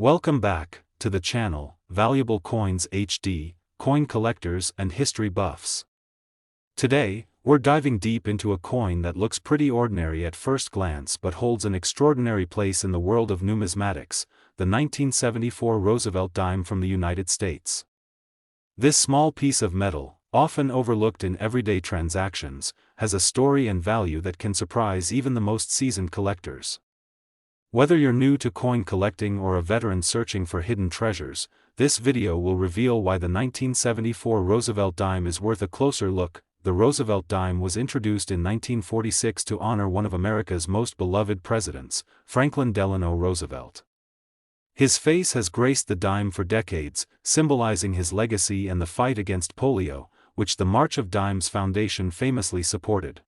Welcome back to the channel, Valuable Coins HD, coin collectors and history buffs. Today, we're diving deep into a coin that looks pretty ordinary at first glance but holds an extraordinary place in the world of numismatics, the 1974 Roosevelt Dime from the United States. This small piece of metal, often overlooked in everyday transactions, has a story and value that can surprise even the most seasoned collectors. Whether you're new to coin collecting or a veteran searching for hidden treasures, this video will reveal why the 1974 Roosevelt Dime is worth a closer look. The Roosevelt Dime was introduced in 1946 to honor one of America's most beloved presidents, Franklin Delano Roosevelt. His face has graced the dime for decades, symbolizing his legacy and the fight against polio, which the March of Dimes Foundation famously supported.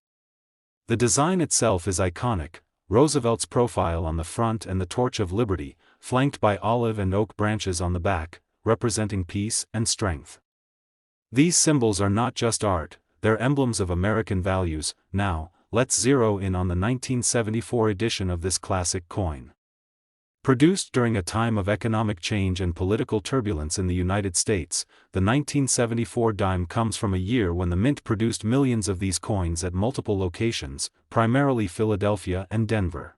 The design itself is iconic. Roosevelt's profile on the front and the Torch of Liberty, flanked by olive and oak branches on the back, representing peace and strength. These symbols are not just art, they're emblems of American values. Now, let's zero in on the 1974 edition of this classic coin. Produced during a time of economic change and political turbulence in the United States, the 1974 dime comes from a year when the mint produced millions of these coins at multiple locations, primarily Philadelphia and Denver.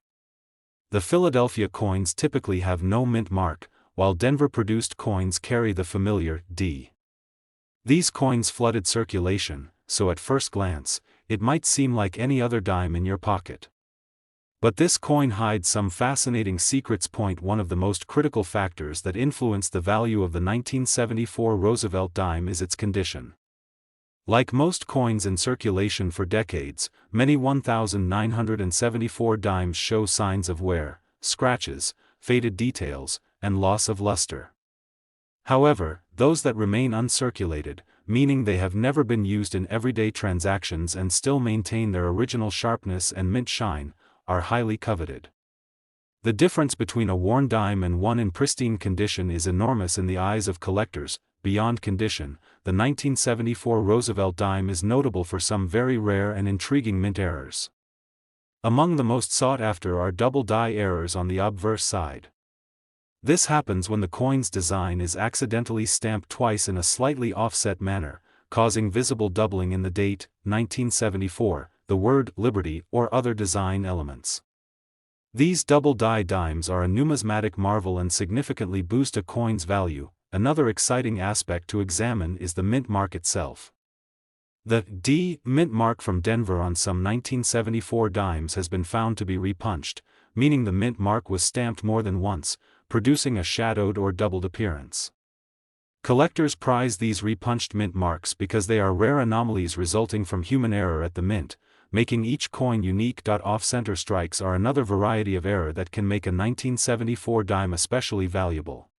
The Philadelphia coins typically have no mint mark, while Denver-produced coins carry the familiar D. These coins flooded circulation, so at first glance, it might seem like any other dime in your pocket. But this coin hides some fascinating secrets. One of the most critical factors that influenced the value of the 1974 Roosevelt dime is its condition. Like most coins in circulation for decades, many 1974 dimes show signs of wear, scratches, faded details, and loss of luster. However, those that remain uncirculated, meaning they have never been used in everyday transactions and still maintain their original sharpness and mint shine, are highly coveted. The difference between a worn dime and one in pristine condition is enormous in the eyes of collectors. Beyond condition, the 1974 Roosevelt dime is notable for some very rare and intriguing mint errors. Among the most sought after are double die errors on the obverse side. This happens when the coin's design is accidentally stamped twice in a slightly offset manner, causing visible doubling in the date, 1974, the word Liberty, or other design elements. These double die dimes are a numismatic marvel and significantly boost a coin's value. Another exciting aspect to examine is the mint mark itself. The D mint mark from Denver on some 1974 dimes has been found to be repunched, meaning the mint mark was stamped more than once, producing a shadowed or doubled appearance. Collectors prize these repunched mint marks because they are rare anomalies resulting from human error at the mint, making each coin unique. Off-center strikes are another variety of error that can make a 1974 dime especially valuable.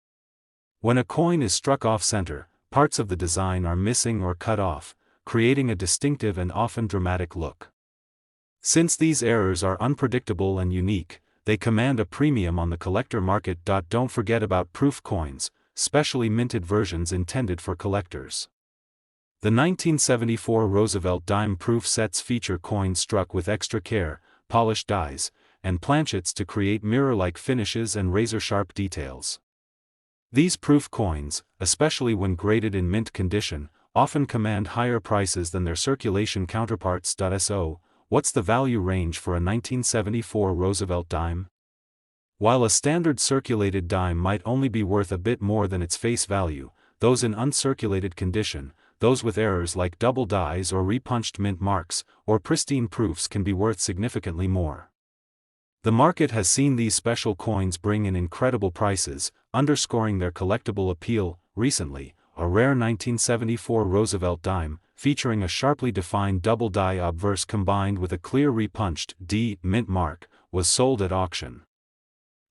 When a coin is struck off-center, parts of the design are missing or cut off, creating a distinctive and often dramatic look. Since these errors are unpredictable and unique, they command a premium on the collector market. Don't forget about proof coins, specially minted versions intended for collectors. The 1974 Roosevelt dime proof sets feature coins struck with extra care, polished dies, and planchets to create mirror-like finishes and razor-sharp details. These proof coins, especially when graded in mint condition, often command higher prices than their circulation counterparts. So, what's the value range for a 1974 Roosevelt dime? While a standard circulated dime might only be worth a bit more than its face value, those in uncirculated condition, those with errors like double dies or repunched mint marks, or pristine proofs can be worth significantly more. The market has seen these special coins bring in incredible prices, underscoring their collectible appeal. Recently, a rare 1974 Roosevelt dime, featuring a sharply defined double die obverse combined with a clear repunched D mint mark, was sold at auction.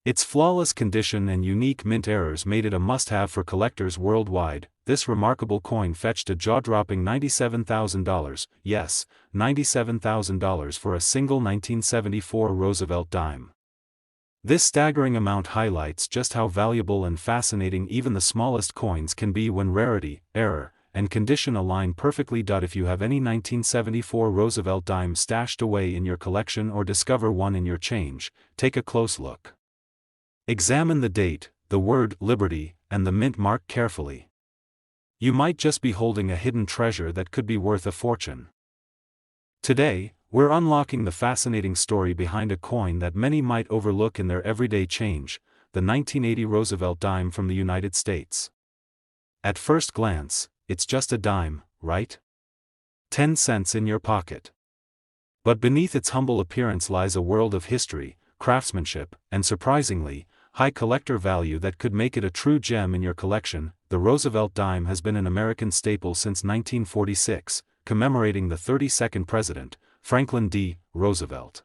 Its flawless condition and unique mint errors made it a must-have for collectors worldwide. This remarkable coin fetched a jaw-dropping $97,000, yes, $97,000 for a single 1974 Roosevelt dime. This staggering amount highlights just how valuable and fascinating even the smallest coins can be when rarity, error, and condition align perfectly. If you have any 1974 Roosevelt dime stashed away in your collection or discover one in your change, take a close look. Examine the date, the word liberty, and the mint mark carefully. You might just be holding a hidden treasure that could be worth a fortune. Today, we're unlocking the fascinating story behind a coin that many might overlook in their everyday change, the 1980 Roosevelt dime from the United States. At first glance, it's just a dime, right? 10 cents in your pocket. But beneath its humble appearance lies a world of history, craftsmanship, and surprisingly, high collector value that could make it a true gem in your collection. The Roosevelt dime has been an American staple since 1946, commemorating the 32nd president, Franklin D. Roosevelt.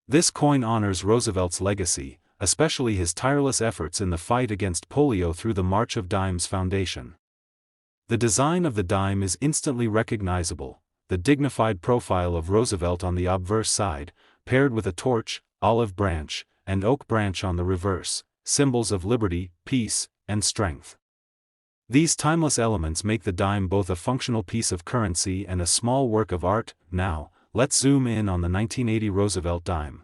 This coin honors Roosevelt's legacy, especially his tireless efforts in the fight against polio through the March of Dimes Foundation. The design of the dime is instantly recognizable, the dignified profile of Roosevelt on the obverse side, paired with a torch, olive branch, and oak branch on the reverse, symbols of liberty, peace, and strength. These timeless elements make the dime both a functional piece of currency and a small work of art. Now, let's zoom in on the 1980 Roosevelt dime.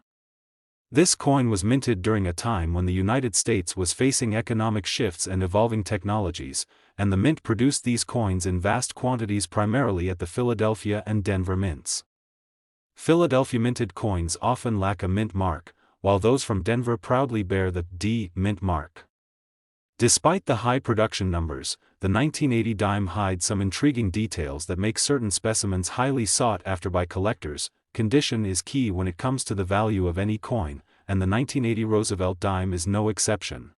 This coin was minted during a time when the United States was facing economic shifts and evolving technologies, and the mint produced these coins in vast quantities primarily at the Philadelphia and Denver mints. Philadelphia minted coins often lack a mint mark, while those from Denver proudly bear the D mint mark. Despite the high production numbers, the 1980 dime hides some intriguing details that make certain specimens highly sought after by collectors. Condition is key when it comes to the value of any coin, and the 1980 Roosevelt dime is no exception.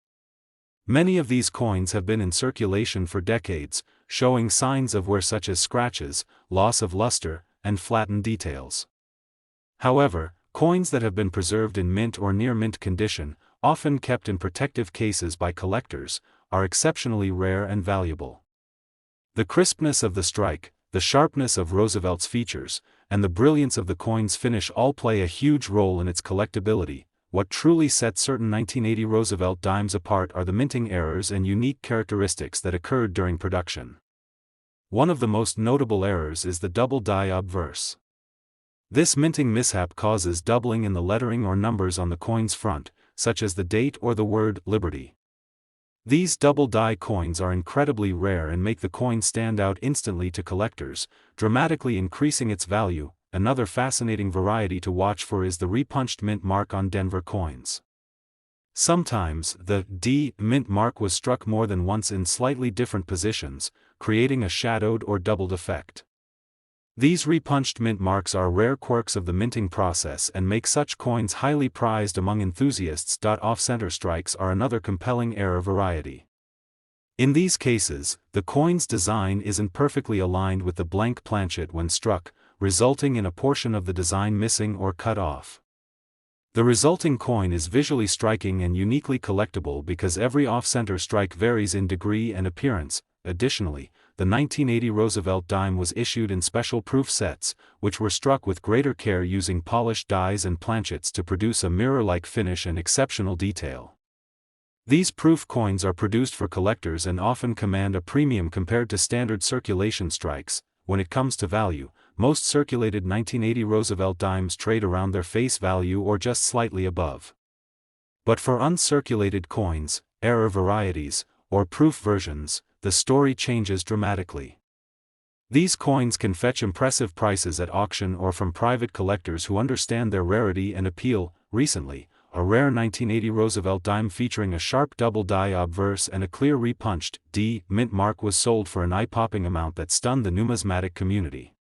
Many of these coins have been in circulation for decades, showing signs of wear such as scratches, loss of luster, and flattened details. However, coins that have been preserved in mint or near mint condition, often kept in protective cases by collectors, are exceptionally rare and valuable. The crispness of the strike, the sharpness of Roosevelt's features, and the brilliance of the coin's finish all play a huge role in its collectability. What truly sets certain 1980 Roosevelt dimes apart are the minting errors and unique characteristics that occurred during production. One of the most notable errors is the double die obverse. This minting mishap causes doubling in the lettering or numbers on the coin's front, such as the date or the word liberty. These double die coins are incredibly rare and make the coin stand out instantly to collectors, dramatically increasing its value. Another fascinating variety to watch for is the repunched mint mark on Denver coins. Sometimes, the D mint mark was struck more than once in slightly different positions, creating a shadowed or doubled effect. These repunched mint marks are rare quirks of the minting process and make such coins highly prized among enthusiasts. Off-center strikes are another compelling error variety. In these cases, the coin's design isn't perfectly aligned with the blank planchet when struck, resulting in a portion of the design missing or cut off. The resulting coin is visually striking and uniquely collectible because every off-center strike varies in degree and appearance. Additionally, the 1980 Roosevelt dime was issued in special proof sets, which were struck with greater care using polished dies and planchets to produce a mirror-like finish and exceptional detail. These proof coins are produced for collectors and often command a premium compared to standard circulation strikes. When it comes to value, most circulated 1980 Roosevelt dimes trade around their face value or just slightly above. But for uncirculated coins, error varieties, or proof versions, the story changes dramatically. These coins can fetch impressive prices at auction or from private collectors who understand their rarity and appeal. Recently, a rare 1980 Roosevelt dime featuring a sharp double die obverse and a clear repunched D mint mark was sold for an eye-popping amount that stunned the numismatic community.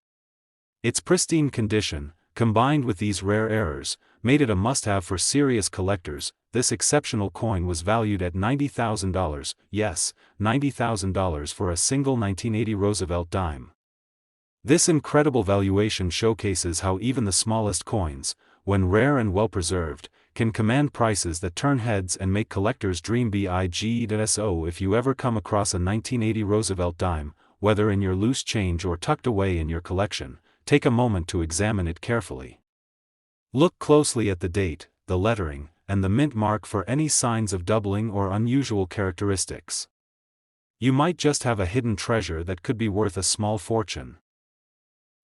Its pristine condition, combined with these rare errors, made it a must-have for serious collectors. This exceptional coin was valued at $90,000, yes, $90,000 for a single 1980 Roosevelt dime. This incredible valuation showcases how even the smallest coins, when rare and well-preserved, can command prices that turn heads and make collectors dream big. So if you ever come across a 1980 Roosevelt dime, whether in your loose change or tucked away in your collection, take a moment to examine it carefully. Look closely at the date, the lettering, and the mint mark for any signs of doubling or unusual characteristics. You might just have a hidden treasure that could be worth a small fortune.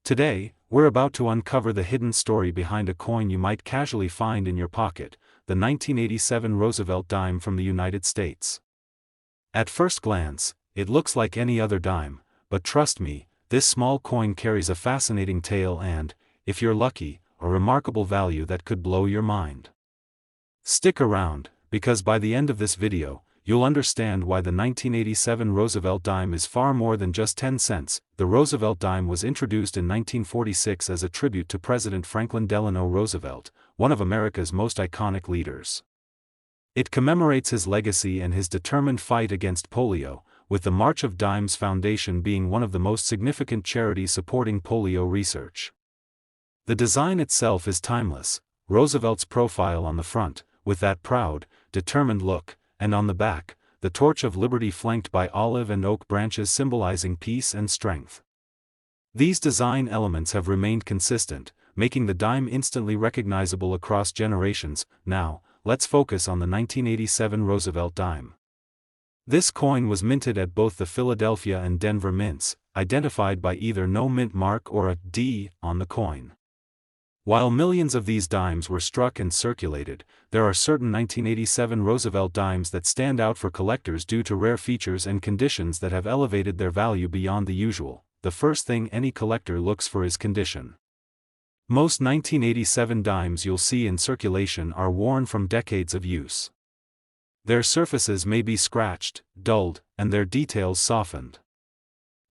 Today, we're about to uncover the hidden story behind a coin you might casually find in your pocket, the 1987 Roosevelt dime from the United States. At first glance, it looks like any other dime, but trust me, this small coin carries a fascinating tale and, if you're lucky, a remarkable value that could blow your mind. Stick around, because by the end of this video, you'll understand why the 1987 Roosevelt dime is far more than just 10 cents. The Roosevelt dime was introduced in 1946 as a tribute to President Franklin Delano Roosevelt, one of America's most iconic leaders. It commemorates his legacy and his determined fight against polio, with the March of Dimes Foundation being one of the most significant charities supporting polio research. The design itself is timeless, Roosevelt's profile on the front, with that proud, determined look, and on the back, the torch of liberty flanked by olive and oak branches symbolizing peace and strength. These design elements have remained consistent, making the dime instantly recognizable across generations. Now, let's focus on the 1987 Roosevelt dime. This coin was minted at both the Philadelphia and Denver mints, identified by either no mint mark or a D on the coin. While millions of these dimes were struck and circulated, there are certain 1987 Roosevelt dimes that stand out for collectors due to rare features and conditions that have elevated their value beyond the usual. The first thing any collector looks for is condition. Most 1987 dimes you'll see in circulation are worn from decades of use. Their surfaces may be scratched, dulled, and their details softened.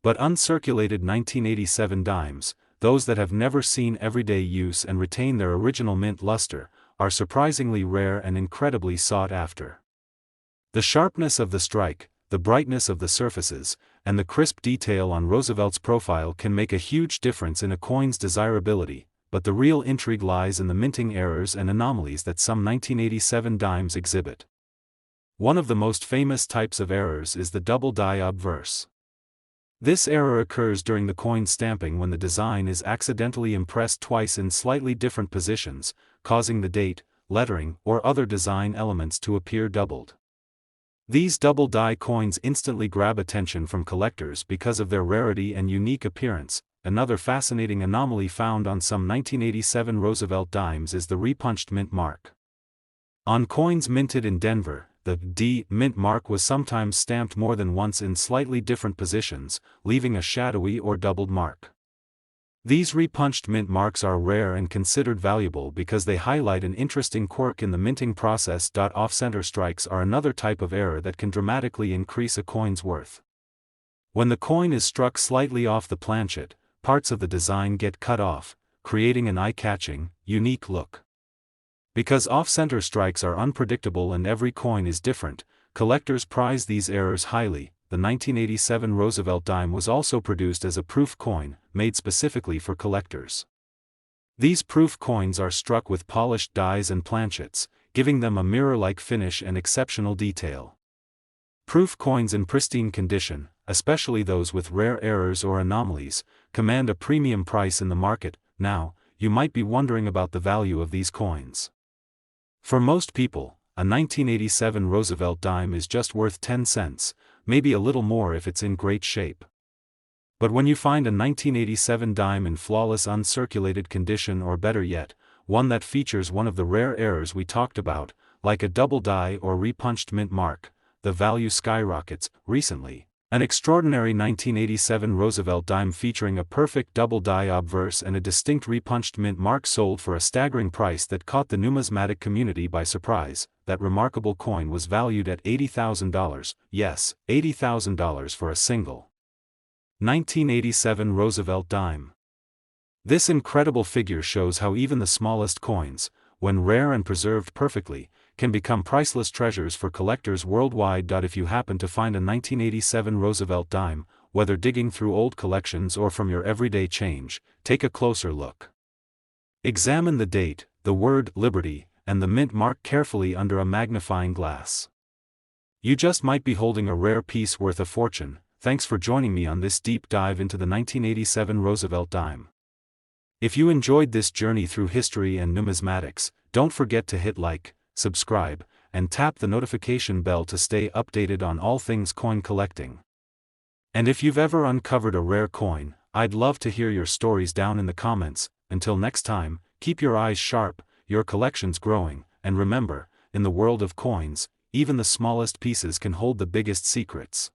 But uncirculated 1987 dimes, those that have never seen everyday use and retain their original mint luster, are surprisingly rare and incredibly sought after. The sharpness of the strike, the brightness of the surfaces, and the crisp detail on Roosevelt's profile can make a huge difference in a coin's desirability, but the real intrigue lies in the minting errors and anomalies that some 1987 dimes exhibit. One of the most famous types of errors is the double die obverse. This error occurs during the coin stamping when the design is accidentally impressed twice in slightly different positions, causing the date, lettering, or other design elements to appear doubled. These double die coins instantly grab attention from collectors because of their rarity and unique appearance. Another fascinating anomaly found on some 1987 Roosevelt dimes is the repunched mint mark. On coins minted in Denver, the D mint mark was sometimes stamped more than once in slightly different positions, leaving a shadowy or doubled mark. These repunched mint marks are rare and considered valuable because they highlight an interesting quirk in the minting process. Off-center strikes are another type of error that can dramatically increase a coin's worth. When the coin is struck slightly off the planchet, parts of the design get cut off, creating an eye-catching, unique look. Because off-center strikes are unpredictable and every coin is different, collectors prize these errors highly. The 1987 Roosevelt dime was also produced as a proof coin, made specifically for collectors. These proof coins are struck with polished dies and planchets, giving them a mirror-like finish and exceptional detail. Proof coins in pristine condition, especially those with rare errors or anomalies, command a premium price in the market. Now, you might be wondering about the value of these coins. For most people, a 1987 Roosevelt dime is just worth 10 cents, maybe a little more if it's in great shape. But when you find a 1987 dime in flawless uncirculated condition, or better yet, one that features one of the rare errors we talked about, like a double die or repunched mint mark, the value skyrockets. Recently, an extraordinary 1987 Roosevelt dime featuring a perfect double die obverse and a distinct repunched mint mark sold for a staggering price that caught the numismatic community by surprise. That remarkable coin was valued at $80,000, yes, $80,000 for a single 1987 Roosevelt dime. This incredible figure shows how even the smallest coins, when rare and preserved perfectly, can become priceless treasures for collectors worldwide. If you happen to find a 1987 Roosevelt dime, whether digging through old collections or from your everyday change, take a closer look. Examine the date, the word Liberty, and the mint mark carefully under a magnifying glass. You just might be holding a rare piece worth a fortune. Thanks for joining me on this deep dive into the 1987 Roosevelt dime. If you enjoyed this journey through history and numismatics, don't forget to hit like, subscribe, and tap the notification bell to stay updated on all things coin collecting. And if you've ever uncovered a rare coin, I'd love to hear your stories down in the comments. Until next time, keep your eyes sharp, your collection's growing, and remember, in the world of coins, even the smallest pieces can hold the biggest secrets.